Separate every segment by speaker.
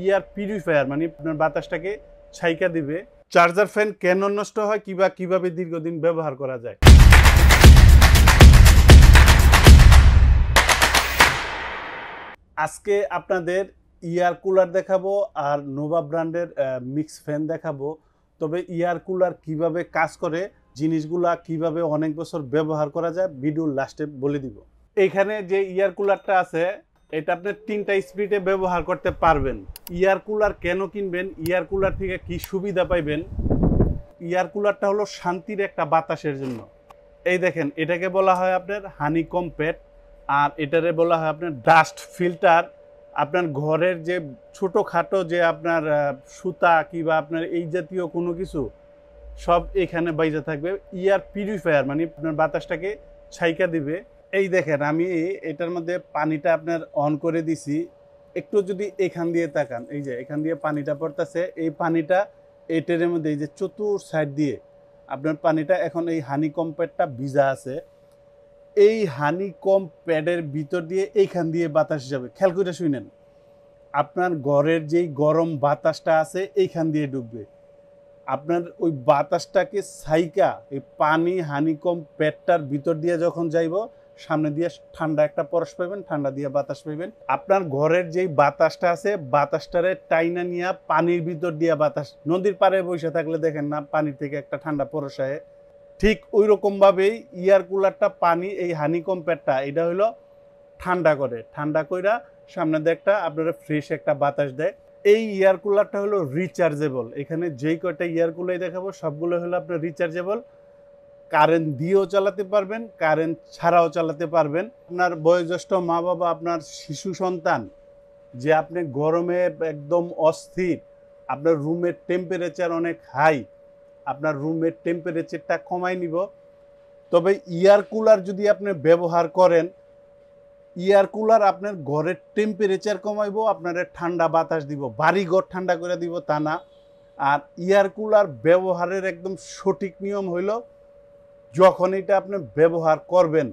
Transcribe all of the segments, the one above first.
Speaker 1: ইয়ার purifier, মানে আপনার বাতাসটাকে ছাইকা দিবে। চার্জার ফ্যান কেন নষ্ট হয় কিভাবে দীর্ঘদিন ব্যবহার করা যায়। আজকে আপনাদের ইয়ার কুলার দেখাবো আর নোভা ব্র্যান্ডের মিক্স ফ্যান দেখাবো। তবে ইয়ার কুলার কিভাবে কাজ করে, জিনিসগুলা কিভাবে অনেক বছর ব্যবহার করা যায় ভিডিওর লাস্টে বলে দিব। এইখানে যে ইয়ার কুলারটা আছে এটা আপনি 3টা স্পিডে ব্যবহার করতে পারবেন। ইয়ার কুলার কেন কিনবেন, ইয়ার কুলার থেকে কি সুবিধা পাইবেন। ইয়ার কুলারটা হলো শান্তির একটা বাতাসের জন্য। এই দেখেন, এটাকে বলা হয় আপনার হানিকম প্যাড, আর এটারে বলা হয় আপনার ডাস্ট ফিল্টার। আপনার ঘরের যে ছোটোখাটো যে আপনার সুতা কিংবা আপনার এই জাতীয় কোনো কিছু সব এখানে বাইজা থাকবে। ইয়ার পিউরিফায়ার মানে আপনার বাতাসটাকে ছাইকা দিবে। এই দেখেন, আমি এটার মধ্যে পানিটা আপনার অন করে দিছি। একটু যদি এখান দিয়ে তাকান, এই যে এখান দিয়ে পানিটা পড়তেছে, এই পানিটা এটার মধ্যে এই যে চতুর সাইড দিয়ে আপনার পানিটা এখন এই হানিকম প্যাডটা ভিজা আছে। এই হানিকম প্যাডের ভিতর দিয়ে এইখান দিয়ে বাতাস যাবে। খেয়াল করে শুনেন, আপনার ঘরের যেই গরম বাতাসটা আছে এইখান দিয়ে ঢুকবে। আপনার ওই বাতাসটাকে ছাইকা এই পানি হানিকম প্যাডটার ভিতর দিয়ে যখন যাইব, সামনে দিয়ে ঠান্ডা একটা পরশ পাইবেন, ঠান্ডা দিয়ে বাতাস পাইবেন। আপনার ঘরের যেই বাতাসটা আছে বাতাসটারে টাইনা নিয়ে পানির ভিতর দিয়ে বাতাস, নদীর পাড়ে বসে থাকলে দেখেন না পানির থেকে একটা ঠান্ডা পরশ আয়, ঠিক ওই রকমভাবেই ইয়ার কুলারটা পানি এই হানিকম প্যাডটা এটা হলো ঠান্ডা করে, ঠান্ডা কইরা সামনে দিয়ে একটা আপনারা ফ্রেশ একটা বাতাস দেয়। এই ইয়ার কুলারটা হলো রিচার্জেবল। এখানে যেই কয়টা ইয়ার কুলার দেখাবো সবগুলো হলো আপনার রিচার্জেবল। কারেন্ট দিয়েও চালাতে পারবেন, কারেন্ট ছাড়াও চালাতে পারবেন। আপনার বয়োজ্যেষ্ঠ মা বাবা, আপনার শিশু সন্তান যে আপনি গরমে একদম অস্থির, আপনার রুমের টেম্পারেচার অনেক হাই, আপনার রুমের টেম্পারেচারটা কমাই নিব। তবে ইয়ার কুলার যদি আপনি ব্যবহার করেন, ইয়ার কুলার আপনার ঘরের টেম্পারেচার কমাইবো, আপনার ঠান্ডা বাতাস দিব, বাড়ি ঘর ঠান্ডা করে দিব তা না। আর ইয়ার কুলার ব্যবহারের একদম সঠিক নিয়ম হইল, যখন এটা আপনি ব্যবহার করবেন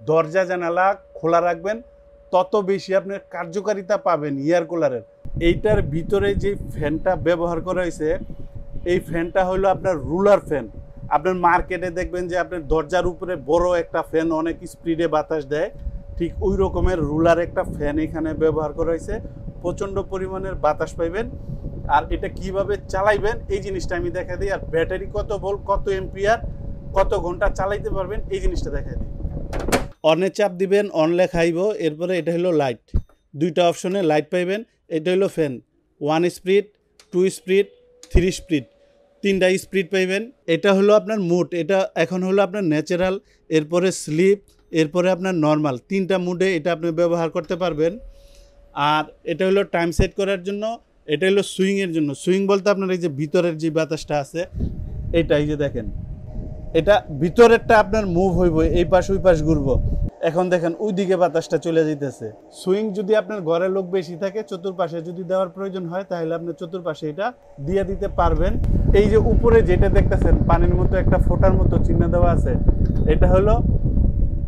Speaker 1: দরজা জানালা খোলা রাখবেন, তত বেশি আপনার কার্যকারিতা পাবেন ইয়ার কুলারের। এইটার ভিতরে যে ফ্যানটা ব্যবহার করা হয়েছে, এই ফ্যানটা হলো আপনার রুলার ফ্যান। আপনার মার্কেটে দেখবেন যে আপনার দরজার উপরে বড় একটা ফ্যান অনেক স্পিডে বাতাস দেয়, ঠিক ওই রকমের রুলার একটা ফ্যান এখানে ব্যবহার করা হয়েছে। প্রচণ্ড পরিমাণের বাতাস পাইবেন। আর এটা কিভাবে চালাইবেন এই জিনিসটা আমি দেখা দিই, আর ব্যাটারি কত ভোল্ট, কত এম্পিয়ার, কত ঘন্টা চালাইতে পারবেন এই জিনিসটা দেখা দিই। অনে চাপ দিবেন, অন লেখা আইব। এরপরে এটা হলো লাইট, দুইটা অপশনে লাইট পাইবেন। এটা হলো ফ্যান, 1 স্পিড, 2 স্পিড, 3 স্পিড, 3টা স্পিড পাইবেন। এটা হলো আপনার মুড, এটা এখন হলো আপনার ন্যাচারাল, এরপরে স্লিপ, এরপরে আপনার নর্মাল। 3টা মুডে এটা আপনি ব্যবহার করতে পারবেন। আর এটা হলো টাইম সেট করার জন্য, এটা হলো সুইংয়ের জন্য। সুইং বলতে আপনার এই যে ভিতরের যে বাতাসটা আছে এটা, এই যে দেখেন এটা ভিতরেরটা আপনার মুভ হইব, এই পাশ ওই পাশ ঘুরবো। এখন দেখেন ওইদিকে বাতাসটা চলে যেতেছে। সুইং যদি আপনার ঘরে লোক বেশি থাকে, চতুর্পাশে যদি দেওয়ার প্রয়োজন হয় তাহলে আপনি চতুর্পাশে এটা দিয়ে দিতে পারবেন। এই যে উপরে যেটা দেখতেছেন পানির মতো একটা ফোঁটার মতো চিহ্ন দেওয়া আছে, এটা হলো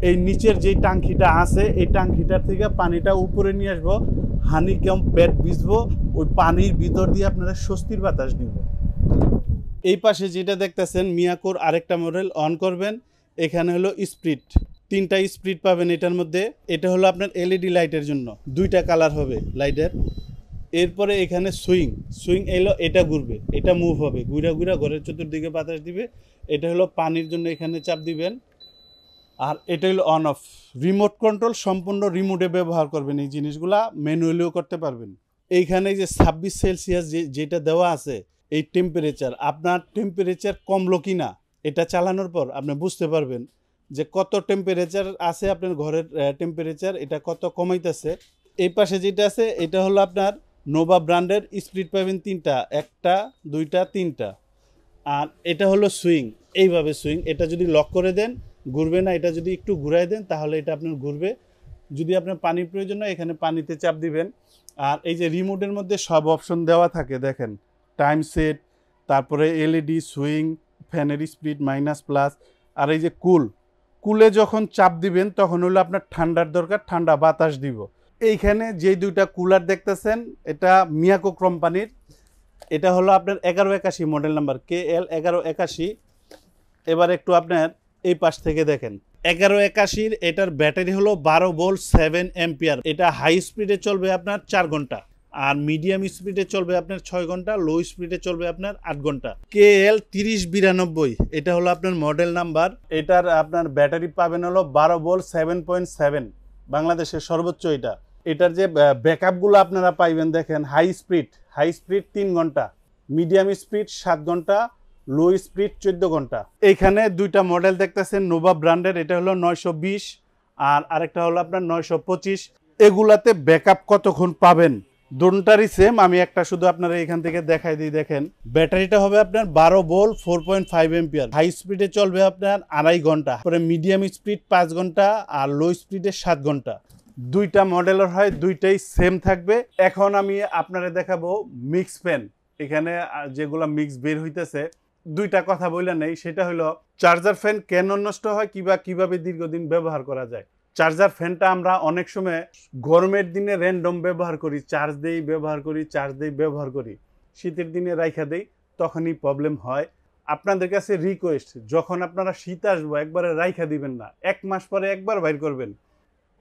Speaker 1: এই নিচের যে টাঙ্কিটা আছে, এই টাঙ্কিটার থেকে পানিটা উপরে নিয়ে আসবো, হানিকম প্যাড ভিজবো, ওই পানির ভিতর দিয়ে আপনারা স্বস্তির বাতাস নিব। এই পাশে যেটা দেখতেছেন মিয়াকোর আরেকটা মডেল অন করবেন, এখানে হলো স্পিড, 3টা স্পিড পাবেন এটার মধ্যে। এটা হলো আপনার এলইডি লাইটের জন্য, 2টা কালার হবে লাইটের। এরপরে এখানে সুইং, সুইং এলো, এটা ঘুরবে, এটা মুভ হবে, ঘুরা ঘুরা ঘরের চতুর্দিকে বাতাস দিবে। এটা হলো পানির জন্য, এখানে চাপ দিবেন। আর এটা হলো অন অফ, রিমোট কন্ট্রোল, সম্পূর্ণ রিমোটে ব্যবহার করবেন। এই জিনিসগুলা ম্যানুয়ালিও করতে পারবেন। এইখানে যে 26 সেলসিয়াস যেটা দেওয়া আছে, এই টেম্পারেচার, আপনার টেম্পারেচার কমলো কি না এটা চালানোর পর আপনি বুঝতে পারবেন যে কত টেম্পারেচার আছে আপনার ঘরের টেম্পারেচার, এটা কত কমাইতেছে। এই পাশে যেটা আছে এটা হলো আপনার নোভা ব্র্যান্ডের স্পিড পাবেন 3টা, 1টা 2টা 3টা। আর এটা হলো সুইং, এইভাবে সুইং, এটা যদি লক করে দেন ঘুরবে না, এটা যদি একটু ঘুরাই দেন তাহলে এটা আপনার ঘুরবে। যদি আপনার পানির প্রয়োজন হয় এখানে পানিতে চাপ দিবেন। আর এই যে রিমোটের মধ্যে সব অপশন দেওয়া থাকে দেখেন, টাইম সেট, তারপরে এলইডি, সুইং, ফ্যানের স্পিড মাইনাস প্লাস। আর এই যে কুলে যখন চাপ দিবেন তখন হলো আপনার ঠান্ডার দরকার, ঠান্ডা বাতাস দিব। এইখানে যে দুইটা কুলার দেখতেছেন এটা মিয়াকো কোম্পানির। এটা হলো আপনার 1181 মডেল নাম্বার KL 1181। এবার একটু আপনার এই পাশ থেকে দেখেন 1181 এটার ব্যাটারি হলো 12 ভোল্ট 7 অ্যাম্পিয়ার। এটা হাই স্পিডে চলবে আপনার 4 ঘন্টা, আর মিডিয়াম স্পিডে চলবে আপনার 6 ঘন্টা, লো স্পিডে চলবে আপনার 8 ঘন্টা। KL 3092 এটা হলো আপনার মডেল নাম্বার। এটার আপনার ব্যাটারি পাবেন হলো 12 ভোল্ট 7.7, বাংলাদেশের সর্বোচ্চ এটা। এটার যে ব্যাকআপগুলো আপনারা পাইবেন দেখেন, হাই স্পিড 3 ঘন্টা, মিডিয়াম স্পিড 7 ঘন্টা, লো স্পিড 14 ঘন্টা। এইখানে দুইটা মডেল দেখতেছেন নোভা ব্র্যান্ডের, এটা হলো 920 আর আরেকটা হলো আপনার 925। এগুলাতে ব্যাকআপ কতক্ষণ পাবেন দুটারই সেম। আমি একটা শুধু আপনারা এখান থেকে দেখাই দিই। দেখেন ব্যাটারিটা হবে আপনার 12 ভোল্ট 4.5 এম্পিয়ার, হাই স্পিডে চলবে আপনার 2.5 ঘন্টা, পরে মিডিয়াম স্পিড 5 ঘন্টা আর লো স্পিডে 7 ঘন্টা। দুইটা মডেলের হয়, দুইটাই সেম থাকবে। এখন আমি আপনারা দেখাবো মিক্স ফ্যান। এখানে যেগুলো মিক্স বের হইতেছে দুইটা কথা বলে নেই, সেটা হলো চার্জার ফ্যান কেন নষ্ট হয় কিভাবে দীর্ঘদিন ব্যবহার করা যায়। চার্জার ফ্যানটা আমরা অনেক সময় গরমের দিনে র্যান্ডম ব্যবহার করি, চার্জ দেই ব্যবহার করি, শীতের দিনে রাইখা দেই, তখনই প্রবলেম হয়। আপনাদের কাছে রিকোয়েস্ট, যখন আপনারা শীত আসবো একবারে রাইখা দিবেন না, 1 মাস পরে একবার বাইর করবেন,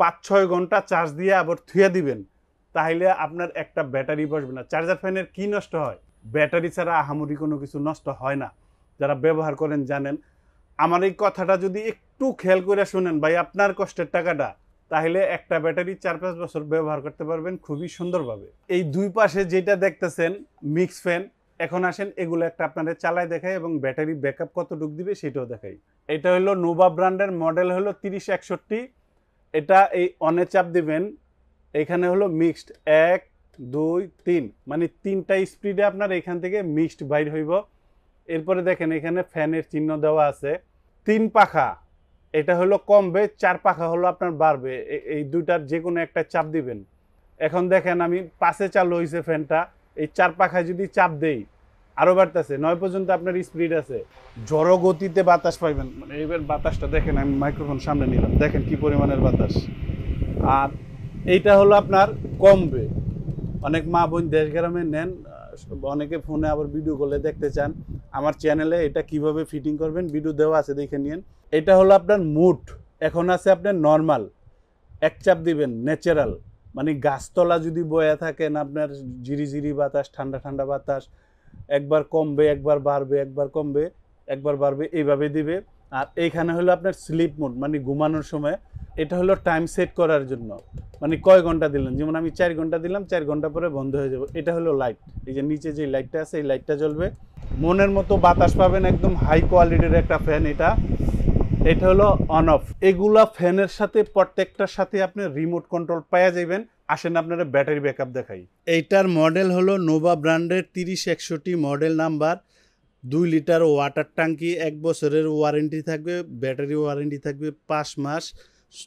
Speaker 1: 5-6 ঘন্টা চার্জ দিয়ে আবার থুয়ে দিবেন, তাহলে আপনার একটা ব্যাটারি বসবে না। চার্জার ফ্যানের কি নষ্ট হয়? ব্যাটারি ছাড়া আহামরি কোনো কিছু নষ্ট হয় না, যারা ব্যবহার করেন জানেন। আমার এই কথাটা যদি একটু খেয়াল করে শুনেন ভাই, আপনার কষ্টের টাকাটা, তাহলে একটা ব্যাটারি 4-5 বছর ব্যবহার করতে পারবেন খুবই সুন্দরভাবে। এই দুই পাশে যেটা দেখতেছেন মিক্স ফ্যান, এখন আসেন এগুলো একটা আপনাদের চালায় দেখাই এবং ব্যাটারি ব্যাকআপ কতটুকু দিবে সেটাও দেখাই। এটা হলো নোভা ব্র্যান্ডের, মডেল হলো 3061। এটা এই অনে চাপ দিবেন, এখানে হলো মিক্সড 1 2 3, মানে 3টা স্পিডে আপনার এখান থেকে মিক্সড বাইর হইব। এরপরে দেখেন এখানে ফ্যানের চিহ্ন দেওয়া আছে। 3 পাখা, এটা হলো কমবে, 4 পাখা হলো আপনার বাড়বে। এই দুইটার যে কোনো একটা চাপ দিবেন। এখন দেখেন আমি 5-এ চালু হয়েছে ফ্যানটা, এই 4 পাখায় যদি চাপ দেই আরও বাড়তেছে, 9 পর্যন্ত আপনার স্পিড আছে। জড় গতিতে বাতাস পাইবেন, মানে এবার বাতাসটা দেখেন, আমি মাইক্রোফোন সামনে নিলাম, দেখেন কি পরিমাণের বাতাস। আর এইটা হলো আপনার কমবে। অনেক মা বোন দেশ গ্রামে নেন, অনেকে ফোনে আবার ভিডিও করলে দেখতে চান, আমার চ্যানেলে এটা কিভাবে ফিটিং করবেন ভিডিও দেওয়া আছে, দেখে নিন। এটা হলো আপনার মুড, এখন আছে আপনার নর্মাল, এক চাপ দিবেন ন্যাচারাল, মানে গাছতলা যদি বয়া থাকেন আপনার ঝিরিঝিরি বাতাস, ঠান্ডা ঠান্ডা বাতাস, একবার কমবে একবার বাড়বে, একবার কমবে একবার বাড়বে, এইভাবে দিবে। আর এইখানে হলো আপনার স্লিপ মোড, মানে ঘুমানোর সময়। এটা হলো টাইম সেট করার জন্য, মানে কয় ঘন্টা দিলেন, যেমন আমি 4 ঘন্টা দিলাম, 4 ঘন্টা পরে বন্ধ হয়ে যাবে। এটা হলো লাইট, এই যে নিচে যে লাইটটা আছে এই লাইটটা জ্বলবে, মনের মতো বাতাস পাবেন, একদম হাই কোয়ালিটির একটা ফ্যান এটা। এটা হলো অন অফ। এগুলা ফ্যানের সাথে প্রত্যেকটার সাথে আপনি রিমোট কন্ট্রোল পাওয়া যাবেন। আসেন আপনারা ব্যাটারি ব্যাকআপ দেখাই। এইটার মডেল হলো নোভা ব্র্যান্ডের 3061 মডেল নাম্বার। 2 লিটার ওয়াটার ট্যাঙ্কি, 1 বছরের ওয়ারেন্টি থাকবে, ব্যাটারি ওয়ারেন্টি থাকবে 5 মাস।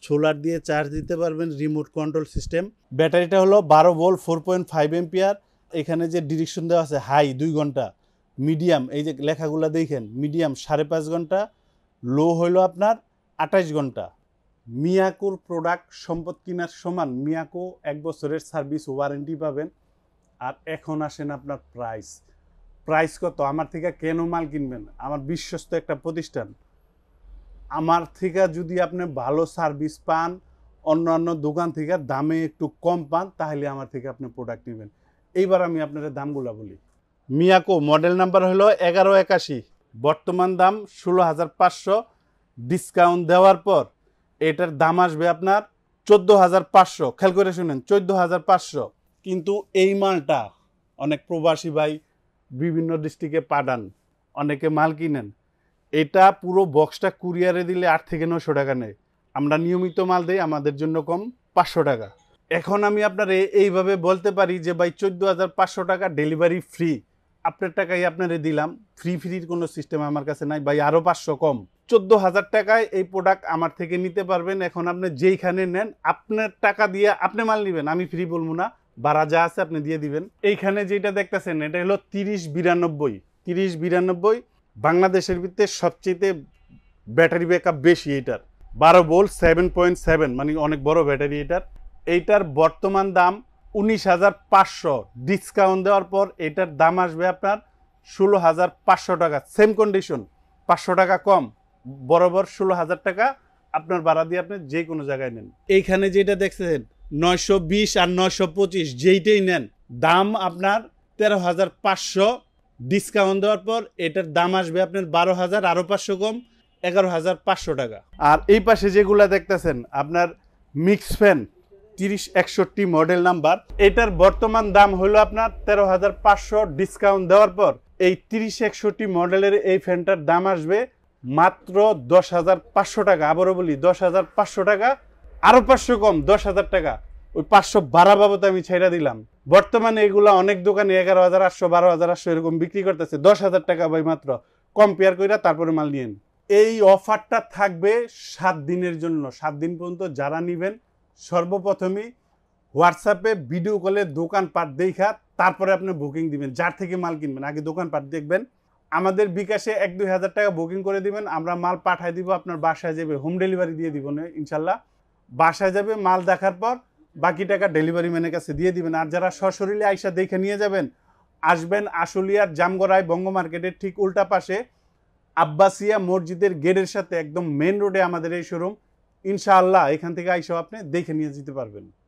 Speaker 1: সোলার দিয়ে চার্জ দিতে পারবেন, রিমোট কন্ট্রোল সিস্টেম। ব্যাটারিটা হলো 12 ভোল্ট 4.5 এম্পিয়ার। এখানে যে ডিরেকশন দেওয়া আছে, হাই 2 ঘন্টা, মিডিয়াম এই যে লেখাগুলো দেখেন, মিডিয়াম 5.5 ঘন্টা, লো হইলো আপনার 28 ঘন্টা। মিয়াকোর প্রোডাক্ট সম্পদ কেনার সমান। মিয়াকো 1 বছরের সার্ভিস ওয়ারেন্টি পাবেন। আর এখন আসেন আপনার প্রাইস কত? আমার থেকে কেন মাল কিনবেন? আমার বিশ্বস্ত একটা প্রতিষ্ঠান, আমার থেকে যদি আপনি ভালো সার্ভিস পান, অন্যান্য দোকান থেকে দামে একটু কম পান, তাহলে আমার থেকে আপনি প্রোডাক্ট নেবেন। এইবার আমি আপনাদের দামগুলো বলি। মিয়াকো মডেল নাম্বার হলো 1181, বর্তমান দাম 16,500, ডিসকাউন্ট দেওয়ার পর এটার দাম আসবে আপনার 14,500। খেয়াল করে শুনেন, 14,500। কিন্তু এই মালটা অনেক প্রবাসী ভাই বিভিন্ন ডিস্ট্রিক্টে পাঠান, অনেকে মাল কিনেন, এটা পুরো বক্সটা কুরিয়ারে দিলে 8 থেকে 900 টাকা নেয়। আমরা নিয়মিত মাল দিই, আমাদের জন্য কম 500 টাকা। এখন আমি আপনার এইভাবে বলতে পারি যে ভাই 14,500 টাকা ডেলিভারি ফ্রি, আপনার টাকাই আপনারে দিলাম, ফ্রির কোনো সিস্টেম আমার কাছে নাই ভাই, আরও 500 কম। 14,000 টাকায় এই প্রোডাক্ট আমার থেকে নিতে পারবেন। এখন আপনি যেইখানে নেন আপনার টাকা দিয়ে আপনি মাল নেবেন, আমি ফ্রি বলবো না, ভাড়া যা আছে আপনি দিয়ে দিবেন। এইখানে যেটা দেখতেছেন এটা হলো 3092 বাংলাদেশের ভিতরে সবচেয়ে ব্যাটারি ব্যাকআপ বেশি এটার, 12 ভোল্ট 7.7, মানে অনেক বড় ব্যাটারি এটার। এইটার বর্তমান দাম 19,500, ডিসকাউন্ট দেওয়ার পর এটার দাম আসবে আপনার 16,500 টাকা। সেম কন্ডিশন, 500 টাকা কম, বরাবর 16,000 টাকা আপনার ভাড়া দিয়ে আপনি যে কোনো জায়গায় নেন। এইখানে যেটা দেখছেন 920 আর 925, যেইটাই নেন দাম আপনার 13,500, ডিসকাউন্ট দেওয়ার পর এটার দাম আসবে আপনার 12,000, আরও 500 কম, 11,500 টাকা। আর এই পাশে যেগুলা দেখতেছেন আপনার মিক্স ফ্যান 3061 মডেল নাম্বার, এটার বর্তমান দাম হলো আপনার 13,500, ডিসকাউন্ট দেওয়ার পর এই 3061 মডেলের এই ফ্যানটার দাম আসবে মাত্র 10,500 টাকা। আবারও বলি 10,500 টাকা, আরও 500 কম, 10,000 টাকা। ওই 500 ভাড়া বাবদ আমি ছেড়ে দিলাম। বর্তমানে এগুলা অনেক দোকানে 11,800, 12,800 এরকম বিক্রি করতেছে। 10,000 টাকা ভাই মাত্র, কম্পেয়ার করে তারপরে মাল নিয়েন। এই অফারটা থাকবে 7 দিনের জন্য। 7 দিন পর্যন্ত যারা নেবেন সর্বপ্রথমে হোয়াটসঅ্যাপে ভিডিও কলে দোকানপাট দেখা তারপরে আপনি বুকিং দিবেন। যার থেকে মাল কিনবেন আগে দোকানপাট দেখবেন, আমাদের বিকাশে 1-2 হাজার টাকা বুকিং করে দিবেন, আমরা মাল পাঠাই দিব, আপনার বাসায় যাবে, হোম ডেলিভারি দিয়ে দিব না ইনশাল্লাহ। বাসায় যাবে, মাল দেখার পর বাকি টাকা ডেলিভারি ম্যানের কাছে দিয়ে দিবেন। আর যারা সশরীরে আইসা দেখে নিয়ে যাবেন, আসবেন আশুলিয়ার জামগড়ায় বঙ্গ মার্কেটের ঠিক উল্টা পাশে আব্বাসিয়া মসজিদের গেটের সাথে একদম মেন রোডে আমাদের এই শোরুম। ইনশাআল্লাহ এখান থেকে আইসা আপনি দেখে নিয়ে যেতে পারবেন।